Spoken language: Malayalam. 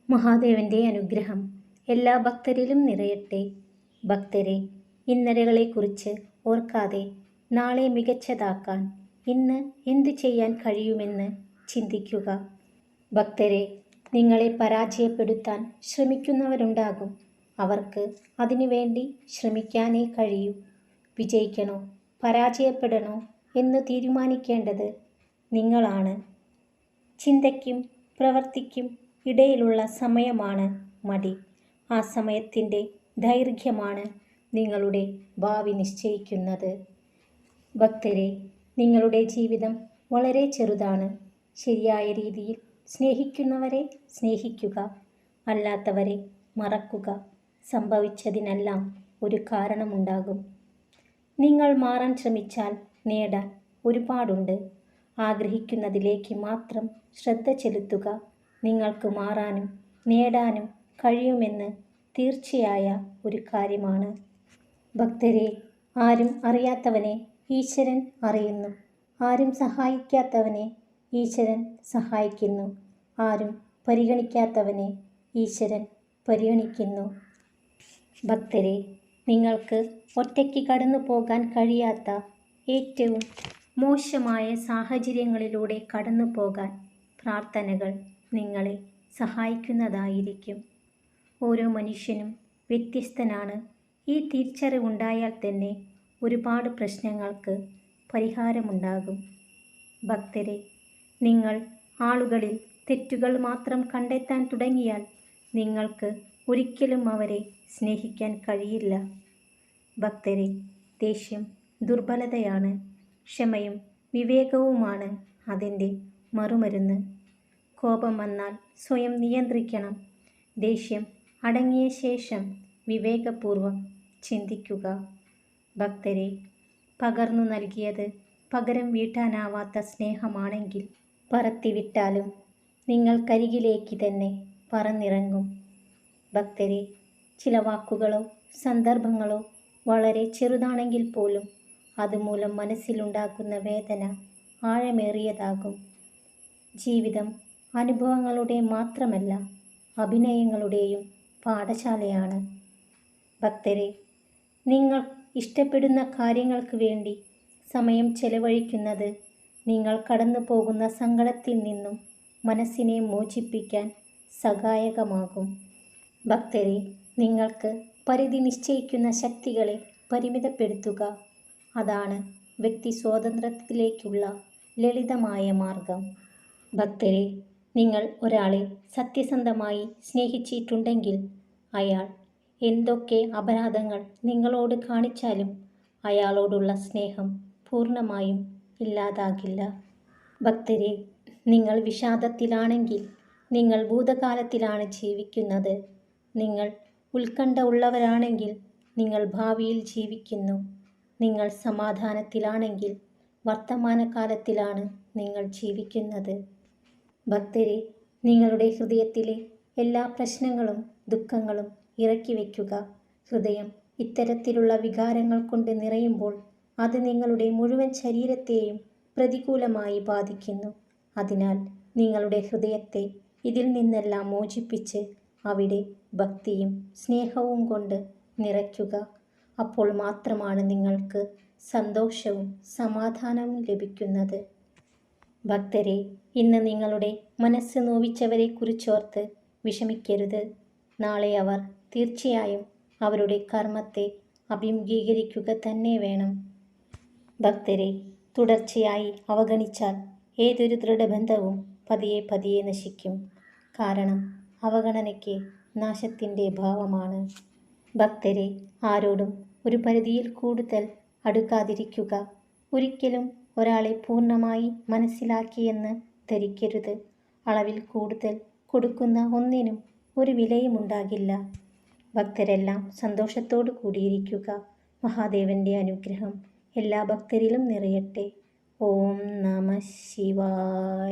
മഹാദേവന്റെ അനുഗ്രഹം എല്ലാ ഭക്തരിലും നിറയട്ടെ. ഭക്തരെ, ഇന്നലകളെക്കുറിച്ച് ഓർക്കാതെ നാളെ മികച്ചതാക്കാൻ ഇന്ന് എന്തു ചെയ്യാൻ കഴിയുമെന്ന് ചിന്തിക്കുക. ഭക്തരെ, നിങ്ങളെ പരാജയപ്പെടുത്താൻ ശ്രമിക്കുന്നവരുണ്ടാകും. അവർക്ക് അതിനുവേണ്ടി ശ്രമിക്കാനേ കഴിയൂ. വിജയിക്കണോ പരാജയപ്പെടണോ എന്ന് തീരുമാനിക്കേണ്ടത് നിങ്ങളാണ്. ചിന്തയ്ക്കും പ്രവൃത്തിക്കും ഇടയിലുള്ള സമയമാണ് മടി. ആ സമയത്തിൻ്റെ ദൈർഘ്യമാണ് നിങ്ങളുടെ ഭാവി നിശ്ചയിക്കുന്നത്. ഭക്തരെ, നിങ്ങളുടെ ജീവിതം വളരെ ചെറുതാണ്. ശരിയായ രീതിയിൽ സ്നേഹിക്കുന്നവരെ സ്നേഹിക്കുക, അല്ലാത്തവരെ മറക്കുക. സംഭവിച്ചതിനെല്ലാം ഒരു കാരണമുണ്ടാകും. നിങ്ങൾ മാറാൻ ശ്രമിച്ചാൽ നേടാൻ ഒരുപാടുണ്ട്. ആഗ്രഹിക്കുന്നതിലേക്ക് മാത്രം ശ്രദ്ധ ചെലുത്തുക. നിങ്ങൾക്ക് മാറാനും നേടാനും കഴിയുമെന്ന് തീർച്ചയായ ഒരു കാര്യമാണ്. ഭക്തരെ, ആരും അറിയാത്തവനെ ഈശ്വരൻ അറിയുന്നു. ആരും സഹായിക്കാത്തവനെ ഈശ്വരൻ സഹായിക്കുന്നു. ആരും പരിഗണിക്കാത്തവനെ ഈശ്വരൻ പരിഗണിക്കുന്നു. ഭക്തരെ, നിങ്ങൾക്ക് ഒറ്റയ്ക്ക് കടന്നു പോകാൻ കഴിയാത്ത ഏറ്റവും മോശമായ സാഹചര്യങ്ങളിലൂടെ കടന്നു പോകാൻ പ്രാർത്ഥനകൾ നിങ്ങളെ സഹായിക്കുന്നതായിരിക്കും. ഓരോ മനുഷ്യനും വ്യത്യസ്തനാണ്. ഈ തിരിച്ചറിവുണ്ടായാൽ തന്നെ ഒരുപാട് പ്രശ്നങ്ങൾക്ക് പരിഹാരമുണ്ടാകും. ഭക്തരെ, നിങ്ങൾ ആളുകളിൽ തെറ്റുകൾ മാത്രം കണ്ടെത്താൻ തുടങ്ങിയാൽ നിങ്ങൾക്ക് ഒരിക്കലും അവരെ സ്നേഹിക്കാൻ കഴിയില്ല. ഭക്തരെ, ദേഷ്യം ദുർബലതയാണ്. ക്ഷമയും വിവേകവുമാണ് അതിൻ്റെ മറുമരുന്ന്. കോപം വന്നാൽ സ്വയം നിയന്ത്രിക്കണം. ദേഷ്യം അടങ്ങിയ ശേഷം വിവേകപൂർവം ചിന്തിക്കുക. ഭക്തരെ, പകർന്നു നൽകിയത് പകരം വീട്ടാനാവാത്ത സ്നേഹമാണെങ്കിൽ പറത്തിവിട്ടാലും നിങ്ങൾക്കരികിലേക്ക് തന്നെ പറന്നിറങ്ങും. ഭക്തരെ, ചില വാക്കുകളോ സന്ദർഭങ്ങളോ വളരെ ചെറുതാണെങ്കിൽ പോലും അതുമൂലം മനസ്സിലുണ്ടാകുന്ന വേദന ആഴമേറിയതാകും. ജീവിതം അനുഭവങ്ങളുടെ മാത്രമല്ല, അഭിനയങ്ങളുടെയും പാഠശാലയാണ്. ഭക്തരെ, നിങ്ങൾ ഇഷ്ടപ്പെടുന്ന കാര്യങ്ങൾക്ക് വേണ്ടി സമയം ചെലവഴിക്കുന്നത് നിങ്ങൾ കടന്നു പോകുന്ന സങ്കടത്തിൽ നിന്നും മനസ്സിനെ മോചിപ്പിക്കാൻ സഹായകമാകും. ഭക്തരെ, നിങ്ങൾക്ക് പരിധി നിശ്ചയിക്കുന്ന ശക്തികളെ പരിമിതപ്പെടുത്തുക. അതാണ് വ്യക്തി സ്വാതന്ത്ര്യത്തിലേക്കുള്ള ലളിതമായ മാർഗം. ഭക്തരെ, നിങ്ങൾ ഒരാളെ സത്യസന്ധമായി സ്നേഹിച്ചിട്ടുണ്ടെങ്കിൽ അയാൾ എന്തൊക്കെ അപരാധങ്ങൾ നിങ്ങളോട് കാണിച്ചാലും അയാളോടുള്ള സ്നേഹം പൂർണ്ണമായും ഇല്ലാതാകില്ല. ഭക്തരെ, നിങ്ങൾ വിഷാദത്തിലാണെങ്കിൽ നിങ്ങൾ ഭൂതകാലത്തിലാണ് ജീവിക്കുന്നത്. നിങ്ങൾ ഉത്കണ്ഠ ഉള്ളവരാണെങ്കിൽ നിങ്ങൾ ഭാവിയിൽ ജീവിക്കുന്നു. നിങ്ങൾ സമാധാനത്തിലാണെങ്കിൽ വർത്തമാനകാലത്തിലാണ് നിങ്ങൾ ജീവിക്കുന്നത്. ഭക്തരെ, നിങ്ങളുടെ ഹൃദയത്തിലെ എല്ലാ പ്രശ്നങ്ങളും ദുഃഖങ്ങളും ഇറക്കി വയ്ക്കുക. ഹൃദയം ഇത്തരത്തിലുള്ള വികാരങ്ങൾ കൊണ്ട് നിറയുമ്പോൾ അത് നിങ്ങളുടെ മുഴുവൻ ശരീരത്തെയും പ്രതികൂലമായി ബാധിക്കുന്നു. അതിനാൽ നിങ്ങളുടെ ഹൃദയത്തെ ഇതിൽ നിന്നെല്ലാം മോചിപ്പിച്ച് അവിടെ ഭക്തിയും സ്നേഹവും കൊണ്ട് നിറയ്ക്കുക. അപ്പോൾ മാത്രമാണ് നിങ്ങൾക്ക് സന്തോഷവും സമാധാനവും ലഭിക്കുന്നത്. ഭക്തരെ, ഇന്ന് നിങ്ങളുടെ മനസ്സ് നോവിച്ചവരെ കുറിച്ചോർത്ത് വിഷമിക്കരുത്. നാളെ അവർ തീർച്ചയായും അവരുടെ കർമ്മത്തെ അഭിമുഖീകരിക്കുക തന്നെ വേണം. ഭക്തരെ, തുടർച്ചയായി അവഗണിച്ചാൽ ഏതൊരു ദൃഢബന്ധവും പതിയെ പതിയെ നശിക്കും. കാരണം അവഗണനയ്ക്ക് നാശത്തിൻ്റെ ഭാവമാണ്. ഭക്തരെ, ആരോടും ഒരു പരിധിയിൽ കൂടുതൽ അടുക്കാതിരിക്കുക. ഒരിക്കലും ഒരാളെ പൂർണ്ണമായി മനസ്സിലാക്കിയെന്ന് ധരിക്കരുത്. അളവിൽ കൂടുതൽ കൊടുക്കുന്ന ഒന്നിനും ഒരു വിലയുമുണ്ടാകില്ല. ഭക്തരെല്ലാം സന്തോഷത്തോടു കൂടിയിരിക്കുക. മഹാദേവന്റെ അനുഗ്രഹം എല്ലാ ഭക്തരിലും നിറയട്ടെ. ഓം നമഃ ശിവായ.